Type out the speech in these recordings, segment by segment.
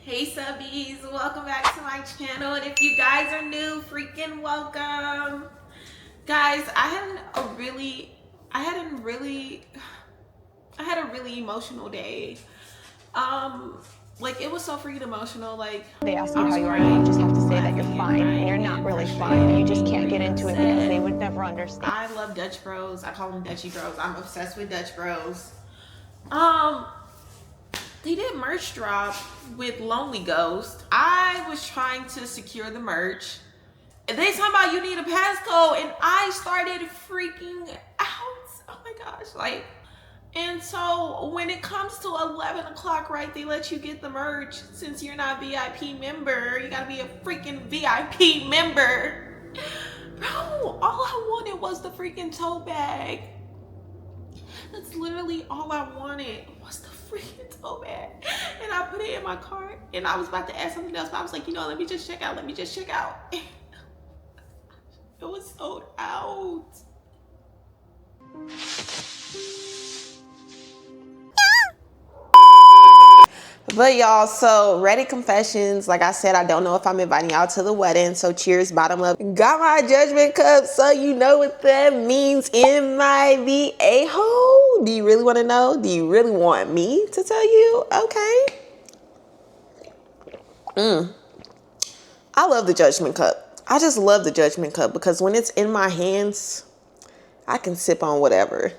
Hey Subbies, welcome back to my channel, and if you guys are new, freaking welcome. Guys, I had a really emotional day. Like, it was so freaking emotional. Like, they ask you how you are, you just have to say that you're fine, and you're not really fine. You just can't get into it because they would never understand. I love Dutch bros. I call them Dutchy bros. I'm obsessed with Dutch bros. They did merch drop with Lonely Ghost. I was trying to secure the merch. And they talking about you need a passcode, and I started freaking out. Oh my gosh, like. And so when it comes to 11 o'clock, right, they let you get the merch. Since you're not VIP member, you gotta be a freaking VIP member. Bro, all I wanted was the freaking tote bag. That's literally all I wanted was the freaking tote bag. And I put it in my cart, and I was about to add something else, but I was like, you know, let me just check out. It was sold out. But y'all, so Reddit confessions, like I said, I don't know if I'm inviting y'all to the wedding, so cheers, bottom up. Got my judgment cup, so you know what that means. Am I the a-hole? Do you really want to know? Do you really want me to tell you? Okay. I love the judgment cup. I just love the judgment cup because when it's in my hands, I can sip on whatever.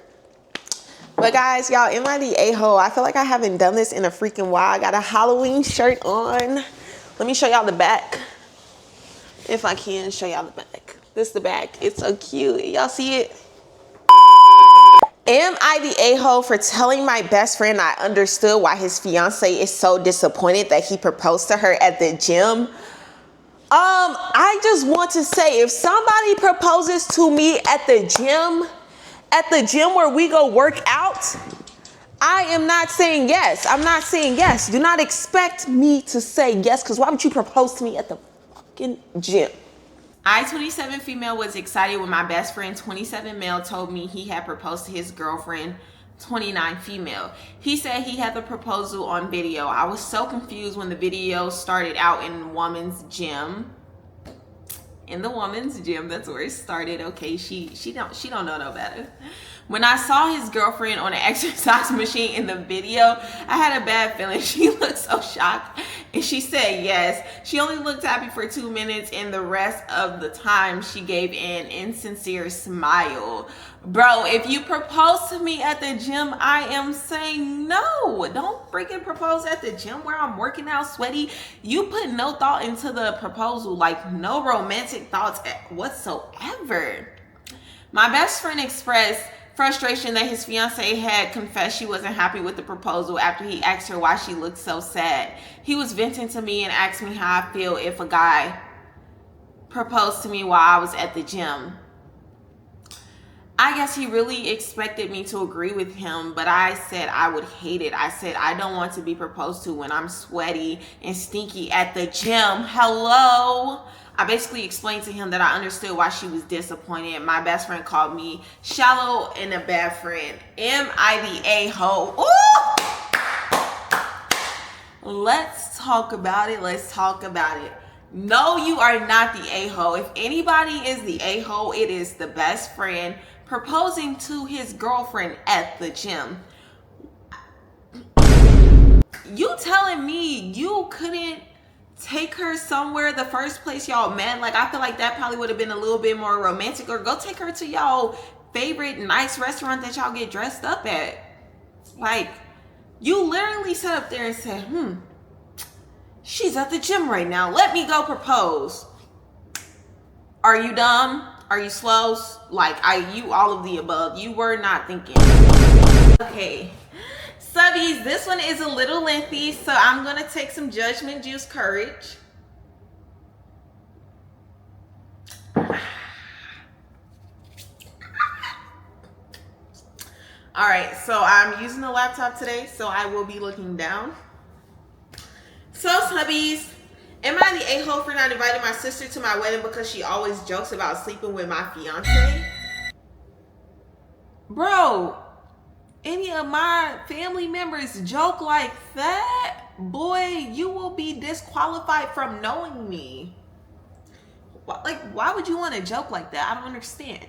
But guys, y'all, am I the a-hole? I feel like I haven't done this in a freaking while. I got a Halloween shirt on. Let me show y'all the back. If I can show y'all the back. This is the back. It's so cute. Y'all see it? Am I the a-hole for telling my best friend I understood why his fiance is so disappointed that he proposed to her at the gym? I just want to say, if somebody proposes to me at the gym where we go work out, I am not saying yes. I'm not saying yes. Do not expect me to say yes, because why would you propose to me at the fucking gym? I, 27 female, was excited when my best friend, 27 male, told me he had proposed to his girlfriend, 29 female. He said he had the proposal on video. I was so confused when the video started out in the woman's gym. In the woman's gym, that's where it started. Okay, she don't know no better. When I saw his girlfriend on an exercise machine in the video, I had a bad feeling. She looked so shocked, and she said yes. She only looked happy for 2 minutes, and the rest of the time she gave an insincere smile. Bro, if you propose to me at the gym, I am saying no. Don't freaking propose at the gym where I'm working out sweaty. You put no thought into the proposal, like no romantic thoughts whatsoever. My best friend expressed frustration that his fiance had confessed she wasn't happy with the proposal after he asked her why she looked so sad. He was venting to me and asked me how I feel if a guy proposed to me while I was at the gym. I guess he really expected me to agree with him, but I said I would hate it. I said I don't want to be proposed to when I'm sweaty and stinky at the gym. Hello? I basically explained to him that I understood why she was disappointed. My best friend called me shallow and a bad friend. Am I the a-hole? Ooh! Let's talk about it. No, you are not the a-hole. If anybody is the a-hole, it is the best friend proposing to his girlfriend at the gym. You telling me you couldn't take her somewhere the first place y'all met? Like, I feel like that probably would have been a little bit more romantic. Or go take her to y'all favorite nice restaurant that y'all get dressed up at. Like, you literally sat up there and said, she's at the gym right now, let me go propose. Are you dumb? Are you slow? Like, you all of the above. You were not thinking. Okay. Subbies, this one is a little lengthy, so I'm going to take some judgment juice courage. All right, so I'm using the laptop today, so I will be looking down. So, Subbies, am I the a-hole for not inviting my sister to my wedding because she always jokes about sleeping with my fiance? Bro, any of my family members joke like that? boy, you will be disqualified from knowing me. Like, why would you want to joke like that? I don't understand.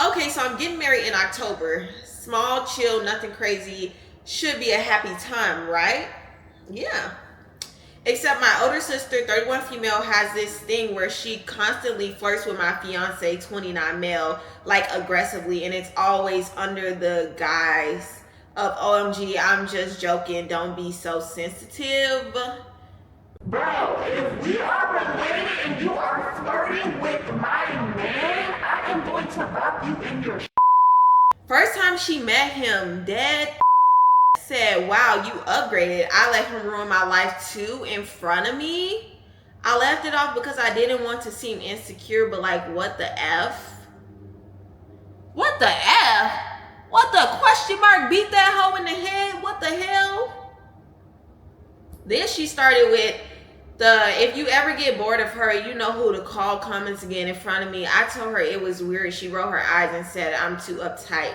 Okay, so I'm getting married in October. Small, chill, nothing crazy. Should be a happy time, right? Yeah. Except my older sister, 31 female, has this thing where she constantly flirts with my fiance, 29 male, like aggressively, and it's always under the guise of OMG, I'm just joking, don't be so sensitive. Bro, if we are related and you are flirting with my man, I am going to rock you in your First time she met him, dead said, wow, you upgraded. I let him ruin my life too in front of me. I left it off because I didn't want to seem insecure, but like, what the F? What the F? What the question mark? Beat that hoe in the head? What the hell? Then she started with if you ever get bored of her, you know who to call, comments again in front of me. I told her it was weird. She rolled her eyes and said, I'm too uptight.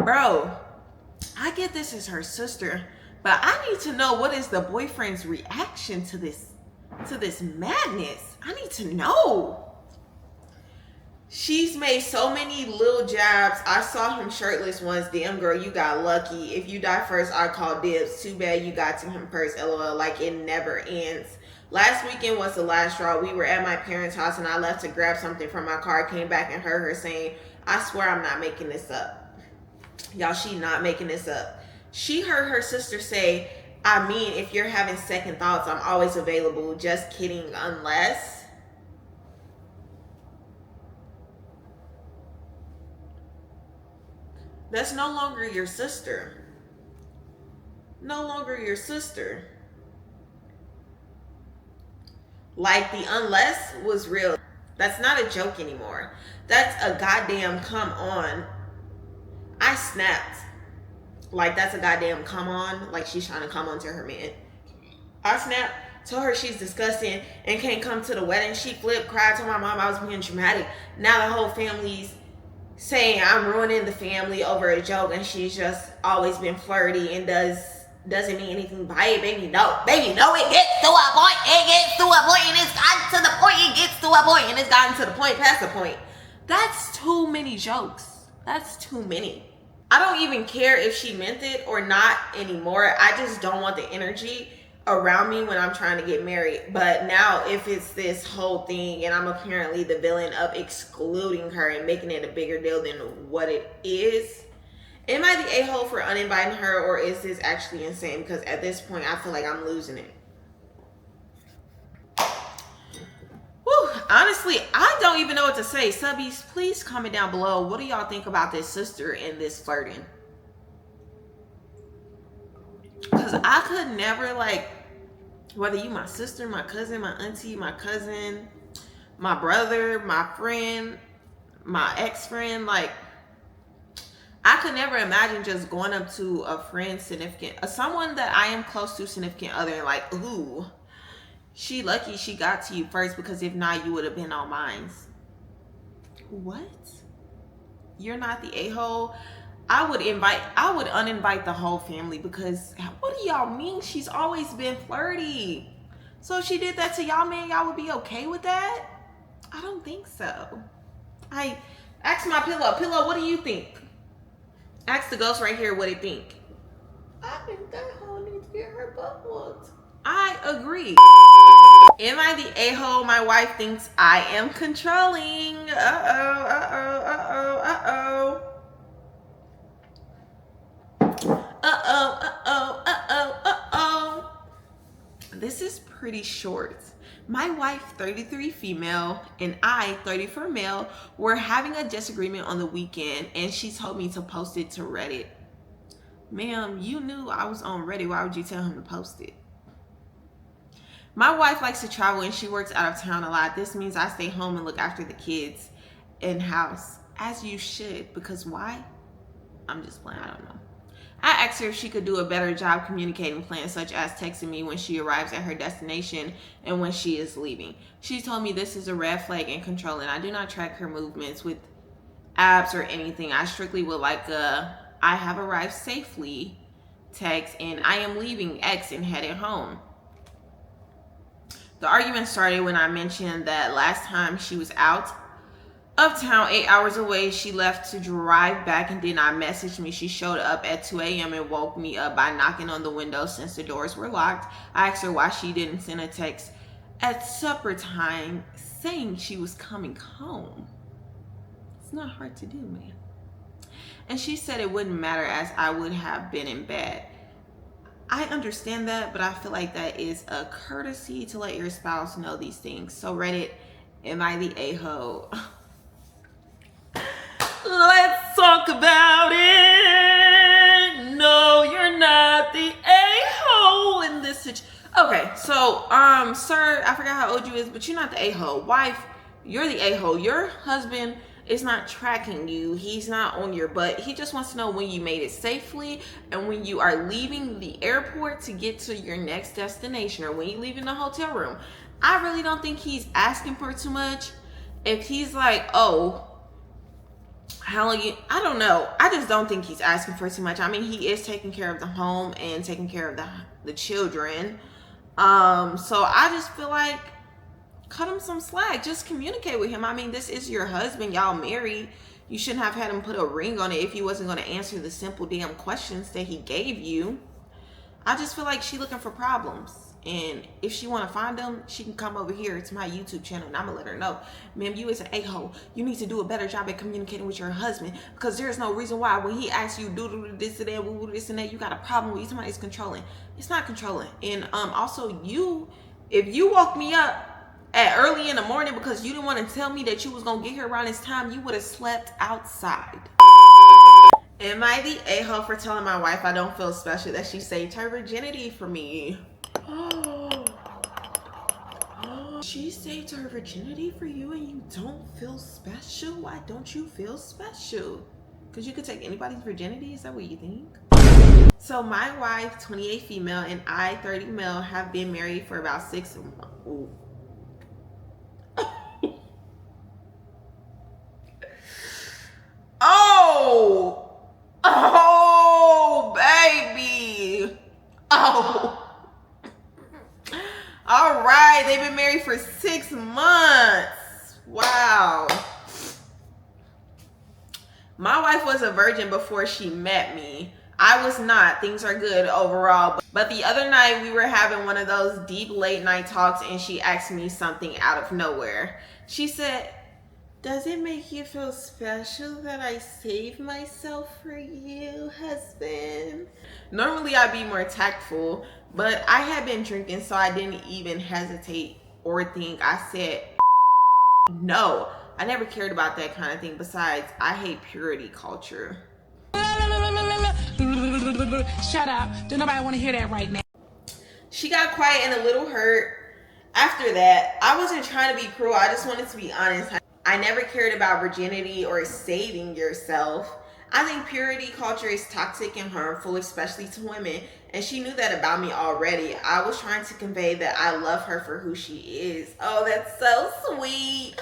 Bro, I get this is her sister, but I need to know what is the boyfriend's reaction to this madness. I need to know. She's made so many little jabs. I saw him shirtless once. Damn girl, you got lucky. If you die first, I call dibs. Too bad you got to him first. LOL. Like it never ends. Last weekend was the last straw. We were at my parents' house and I left to grab something from my car. Came back and heard her saying, I swear I'm not making this up. Y'all, she not making this up. She heard her sister say, I mean, if you're having second thoughts, I'm always available. Just kidding, unless... That's no longer your sister. No longer your sister. Like the unless was real. That's not a joke anymore. That's a goddamn come on. I snapped. Like that's a goddamn come on. Like she's trying to come on to her man. I snapped. Told her she's disgusting and can't come to the wedding. She flipped, cried, told my mom I was being dramatic. Now the whole family's saying I'm ruining the family over a joke, and she's just always been flirty and doesn't mean anything by it. Baby, no. Baby, no, it gets to a point. It gets to a point and it's gotten to the point. It gets to a point and it's gotten to the point, past the point. That's too many jokes. That's too many. I don't even care if she meant it or not anymore. I just don't want the energy around me when I'm trying to get married. But now if it's this whole thing and I'm apparently the villain of excluding her and making it a bigger deal than what it is, am I the a-hole for uninviting her, or is this actually insane? Because at this point I feel like I'm losing it. Whew, honestly, I don't even know what to say. Subbies, please comment down below. What do y'all think about this sister and this flirting? Because I could never, like, whether you my sister, my cousin, my auntie, my cousin, my brother, my friend, my ex-friend, like, I could never imagine just going up to a friend, someone that I am close to, significant other, and like, ooh, she lucky she got to you first, because if not, you would have been on mine. What? You're not the a-hole? I would uninvite the whole family, because what do y'all mean? She's always been flirty. So if she did that to y'all, man, y'all would be okay with that? I don't think so. I asked my pillow. Pillow, what do you think? Ask the ghost right here what it think. I think that hoe needs to get her butt whooped. I agree. Am I the a-hole? My wife thinks I am controlling. Uh-oh, uh-oh, uh-oh, uh-oh. Uh-oh, uh-oh, uh-oh, uh-oh. This is pretty short. My wife, 33 female, and I, 34 male, were having a disagreement on the weekend, and she told me to post it to Reddit. Ma'am, you knew I was on Reddit. Why would you tell him to post it? My wife likes to travel, and she works out of town a lot. This means I stay home and look after the kids in house, as you should, because why? I'm just playing, I don't know. I asked her if she could do a better job communicating plans, such as texting me when she arrives at her destination and when she is leaving. She told me this is a red flag and controlling. I do not track her movements with apps or anything. I strictly would like I have arrived safely text and I am leaving X and headed home. The argument started when I mentioned that last time she was out of town 8 hours away, she left to drive back and did not message me. She showed up at 2 a.m. and woke me up by knocking on the window since the doors were locked. I asked her why she didn't send a text at supper time saying she was coming home. It's not hard to do, man. And she said it wouldn't matter as I would have been in bed. I understand that, but I feel like that is a courtesy to let your spouse know these things. So Reddit, am I the a-hole? Let's talk about it. No, you're not the a-hole in this situation. Okay, so, sir, I forgot how old you is, but you're not the a-hole. Wife, you're the a-hole. Your husband is not tracking you. He's not on your butt. He just wants to know when you made it safely and when you are leaving the airport to get to your next destination or when you leave in the hotel room. I really don't think he's asking for too much. If he's like, oh, how long you, I don't know. I just don't think he's asking for too much. I mean, he is taking care of the home and taking care of the children. So I just feel like cut him some slack. Just communicate with him. I mean, this is your husband. Y'all married. You shouldn't have had him put a ring on it if he wasn't going to answer the simple damn questions that he gave you. I just feel like she looking for problems. And if she want to find them, she can come over here to my YouTube channel and I'm going to let her know. Ma'am, you is an a-hole. You need to do a better job at communicating with your husband because there's no reason why when he asks you do this and that, woo this and that, you got a problem with you. Somebody's controlling. It's not controlling. And also if you woke me up at early in the morning because you didn't want to tell me that you was going to get here around this time, you would have slept outside. Am I the a-hole for telling my wife I don't feel special that she saved her virginity for me? She saved her virginity for you and you don't feel special? Why don't you feel special? Because you could take anybody's virginity? Is that what you think? So my wife, 28 female, and I, 30 male, have been married for about 6 months. Oh, baby. Oh. All right, they've been married for 6 months. Wow. My wife was a virgin before she met me. I was not. Things are good overall. But the other night we were having one of those deep late night talks and she asked me something out of nowhere. She said, does it make you feel special that I saved myself for you, husband? Normally I'd be more tactful, but I had been drinking, so I didn't even hesitate or think. I said, no, I never cared about that kind of thing. Besides, I hate purity culture. Shut up. Don't nobody want to hear that right now. She got quiet and a little hurt. After that, I wasn't trying to be cruel. I just wanted to be honest. I never cared about virginity or saving yourself. I think purity culture is toxic and harmful, especially to women. And she knew that about me already. I was trying to convey that I love her for who she is. Oh, that's so sweet.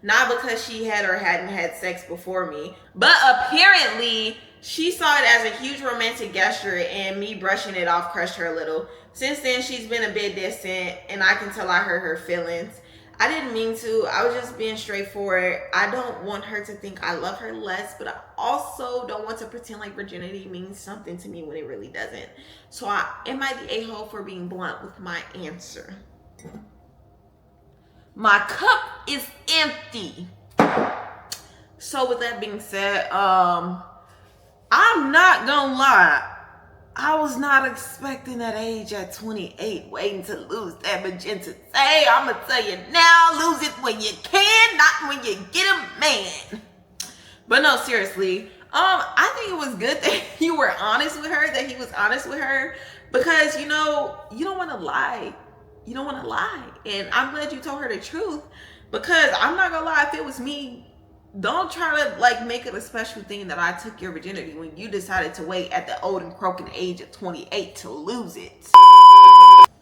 Not because she had or hadn't had sex before me, but apparently she saw it as a huge romantic gesture and me brushing it off crushed her a little. Since then, she's been a bit distant and I can tell I hurt her feelings. I didn't mean to. I was just being straightforward. I don't want her to think I love her less, but I also don't want to pretend like virginity means something to me when it really doesn't. So am I the a-hole for being blunt with my answer? My cup is empty. So with that being said, I'm not gonna lie. I was not expecting that age at 28, waiting to lose that virginity. Hey, I'm gonna tell you now, lose it when you can, not when you get a man. But no, seriously, I think it was good that you were honest with her, that he was honest with her, because you know, you don't want to lie. You don't want to lie. And I'm glad you told her the truth, because I'm not gonna lie, if it was me, Don't try to like make it a special thing that I took your virginity when you decided to wait at the old and croaking age of 28 to lose it.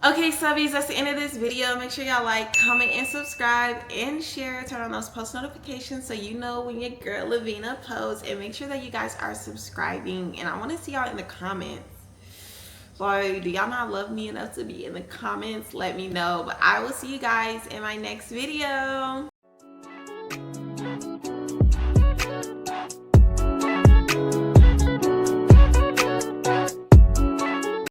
Okay, subbies, that's the end of this video. Make sure y'all like, comment, and subscribe, and share. Turn on those post notifications so you know when your girl Lovina posts, and make sure that you guys are subscribing. And I want to see y'all in the comments. Like, do y'all not love me enough to be in the comments? Let me know. But I will see you guys in my next video.